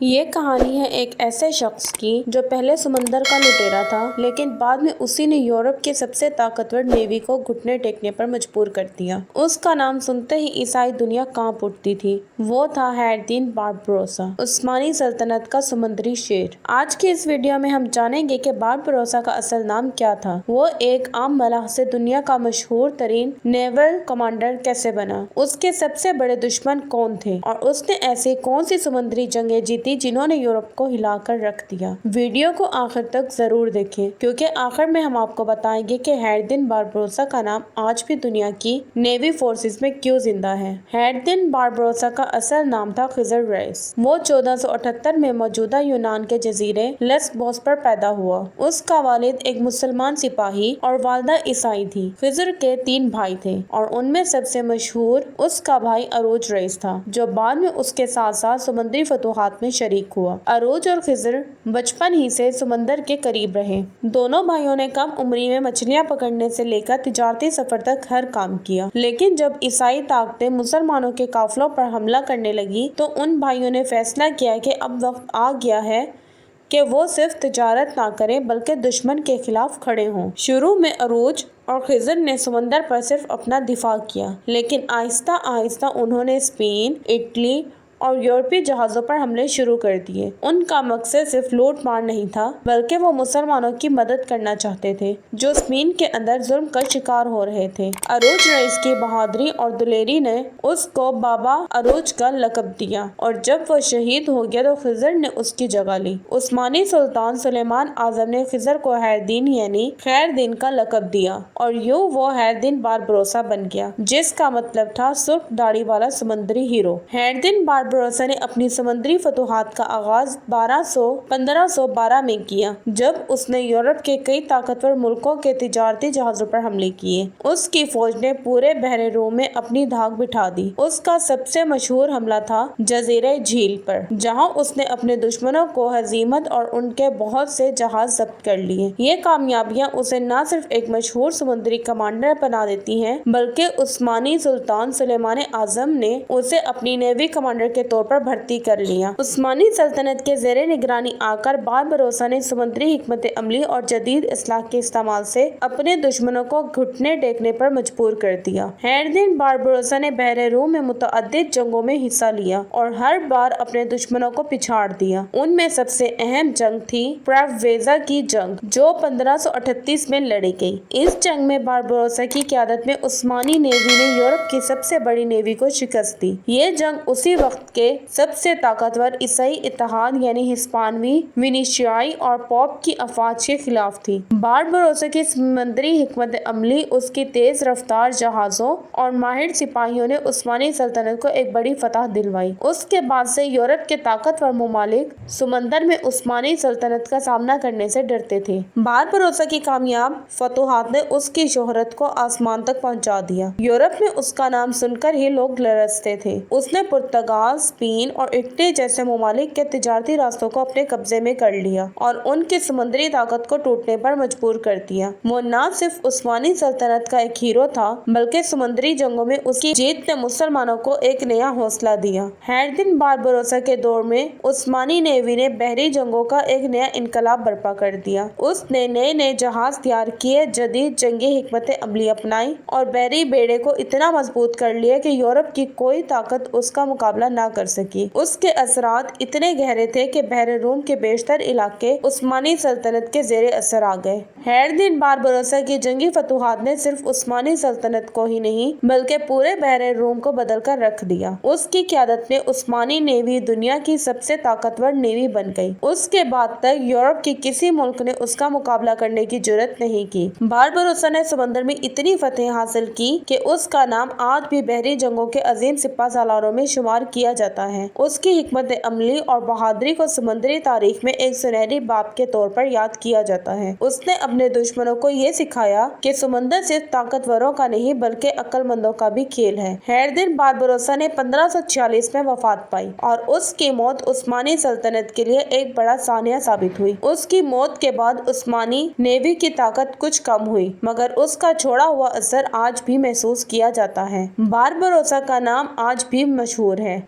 یہ کہانی ہے ایک ایسے شخص کی جو پہلے سمندر کا لٹیرا تھا لیکن بعد میں اسی نے یورپ کے سب سے طاقتور نیوی کو گھٹنے ٹیکنے پر مجبور کر دیا۔ اس کا نام سنتے ہی عیسائی دنیا کانپ اٹھتی تھی۔ وہ تھا خیردین بارباروسا، عثمانی سلطنت کا سمندری شیر۔ آج کی اس ویڈیو میں ہم جانیں گے کہ بارباروسا کا اصل نام کیا تھا، وہ ایک عام ملاح سے دنیا کا مشہور ترین نیول کمانڈر کیسے بنا، اس کے سب سے بڑے دشمن کون تھے اور اس نے ایسی کون سی سمندری جنگیں جیتی جنہوں نے یورپ کو ہلا کر رکھ دیا۔ ویڈیو کو آخر تک ضرور دیکھیں کیونکہ آخر میں ہم آپ کو بتائیں گے کہ خیردین بارباروسا کا نام آج بھی دنیا کی نیوی فورسز میں کیوں زندہ ہے۔ خیردین بارباروسا کا اصل نام تھا خضر ریس۔ وہ 1478 میں موجودہ یونان کے جزیرے لیسبوس پر پیدا ہوا۔ اس کا والد ایک مسلمان سپاہی اور والدہ عیسائی تھی۔ خضر کے 3 بھائی تھے اور ان میں سب سے مشہور اس کا بھائی اروج ریس تھا جو بعد میں اس کے ساتھ ساتھ سمندری فتوحات میں شریک ہوا۔ اروج اور خضر بچپن ہی سے سمندر کے قریب رہے۔ دونوں بھائیوں نے کم عمری میں مچھلیاں پکڑنے سے لے کر تجارتی سفر تک ہر کام کیا، لیکن جب عیسائی طاقتیں مسلمانوں کے قافلوں پر حملہ کرنے لگی تو ان بھائیوں نے فیصلہ کیا کہ اب وقت آ گیا ہے کہ وہ صرف تجارت نہ کریں بلکہ دشمن کے خلاف کھڑے ہوں۔ شروع میں اروج اور خضر نے سمندر پر صرف اپنا دفاع کیا، لیکن آہستہ آہستہ انہوں نے اسپین، اٹلی اور یورپی جہازوں پر حملے شروع کر دیے۔ ان کا مقصد صرف لوٹ مار نہیں تھا بلکہ وہ مسلمانوں کی مدد کرنا چاہتے تھے جو اسپین کے اندر ظلم کا شکار ہو رہے تھے۔ اروج ریس کی بہادری اور دلیری نے اس کو بابا اروج کا لقب دیا اور جب وہ شہید ہو گیا تو خضر نے اس کی جگہ لی۔ عثمانی سلطان سلیمان اعظم نے خضر کو خیردین یعنی خیر دین کا لقب دیا اور یوں وہ خیردین بارباروسا بن گیا جس کا مطلب تھا سرخ داڑھی والا سمندری ہیرو۔ خیردین بارباروسا نے اپنی سمندری فتوحات کا آغاز 1512 میں کیا جب اس نے یورپ کے کئی طاقتور ملکوں کے تجارتی جہازوں پر حملے کیے۔ اس کی فوج نے پورے بحر روم میں اپنی دھاک بٹھا دی۔ اس کا سب سے مشہور حملہ تھا جزیرہ جھیل پر جہاں اس نے اپنے دشمنوں کو ہزیمت اور ان کے بہت سے جہاز ضبط کر لیے۔ یہ کامیابیاں اسے نہ صرف ایک مشہور سمندری کمانڈر بنا دیتی ہیں بلکہ عثمانی سلطان سلیمان اعظم نے اسے اپنی نیوی کمانڈر کے طور پر بھرتی کر لیا۔ عثمانی سلطنت کے زیر نگرانی آ کر بارباروسا نے سمندری حکمت عملی اور جدید اسلحہ کے استعمال سے اپنے دشمنوں کو گھٹنے ٹیکنے پر مجبور کر دیا۔ خیردین بارباروسا نے بحر روم میں متعدد جنگوں میں حصہ لیا اور ہر بار اپنے دشمنوں کو پچھاڑ دیا۔ ان میں سب سے اہم جنگ تھی پراویزا کی جنگ جو 1538 میں لڑی گئی۔ اس جنگ میں بارباروسا کی قیادت میں عثمانی نیوی نے یورپ کی سب سے بڑی نیوی کو شکست دی۔ یہ جنگ اسی وقت کے سب سے طاقتور عیسائی اتحاد یعنی ہسپانوی، وینیشیائی اور پوپ کی افواج کے خلاف تھی۔ بارباروسا کی سمندری حکمت عملی، اس کی تیز رفتار جہازوں اور ماہر سپاہیوں نے عثمانی سلطنت کو ایک بڑی فتح دلوائی۔ اس کے بعد سے یورپ کے طاقتور ممالک سمندر میں عثمانی سلطنت کا سامنا کرنے سے ڈرتے تھے۔ بارباروسا کی کامیاب فتوحات نے اس کی شہرت کو آسمان تک پہنچا دیا۔ یورپ میں اس کا نام سن کر ہی لوگ لرزتے تھے۔ اس نے پرتگال، اسپین اور اٹلی جیسے ممالک کے تجارتی راستوں کو اپنے قبضے میں کر لیا اور ان کی سمندری طاقت کو ٹوٹنے پر مجبور کر دیا۔ وہ نہ صرف عثمانی سلطنت کا ایک ہیرو تھا بلکہ سمندری جنگوں میں اس کی جیت نے مسلمانوں کو ایک نیا حوصلہ دیا۔ خیردین بارباروسا کے دور میں عثمانی نیوی نے بحری جنگوں کا ایک نیا انقلاب برپا کر دیا۔ اس نے نئے جہاز تیار کیے، جدید جنگی حکمت عملی اپنائی اور بحری بیڑے کو اتنا مضبوط کر لیا کہ یورپ کی کوئی طاقت اس کا مقابلہ نہ کر سکی۔ اس کے اثرات اتنے گہرے تھے کہ بحر روم کے بیشتر علاقے عثمانی سلطنت کے زیر اثر آ گئے۔ خیردین بارباروسا کی جنگی فتوحات نے صرف عثمانی سلطنت کو ہی نہیں بلکہ پورے بحر روم کو بدل کر رکھ دیا۔ اس کی قیادت میں عثمانی نیوی دنیا کی سب سے طاقتور نیوی بن گئی۔ اس کے بعد تک یورپ کے کسی ملک نے اس کا مقابلہ کرنے کی جرأت نہیں کی۔ بارباروسا نے سمندر میں اتنی فتح حاصل کی کہ اس کا نام آج بھی بحری جنگوں کے عظیم سپہ سالاروں میں شمار کیا جاتا ہے۔ اس کی حکمت عملی اور بہادری کو سمندری تاریخ میں ایک سنہری باب کے طور پر یاد کیا جاتا ہے۔ اس نے اپنے دشمنوں کو یہ سکھایا کہ سمندر صرف طاقتوروں کا نہیں بلکہ عقل مندوں کا بھی کھیل ہے۔ خیردین بارباروسا نے 1546 میں وفات پائی اور اس کی موت عثمانی سلطنت کے لیے ایک بڑا سانحہ ثابت ہوئی۔ اس کی موت کے بعد عثمانی نیوی کی طاقت کچھ کم ہوئی مگر اس کا چھوڑا ہوا اثر آج بھی محسوس کیا جاتا ہے۔ بارباروسا کا نام آج بھی مشہور ہے،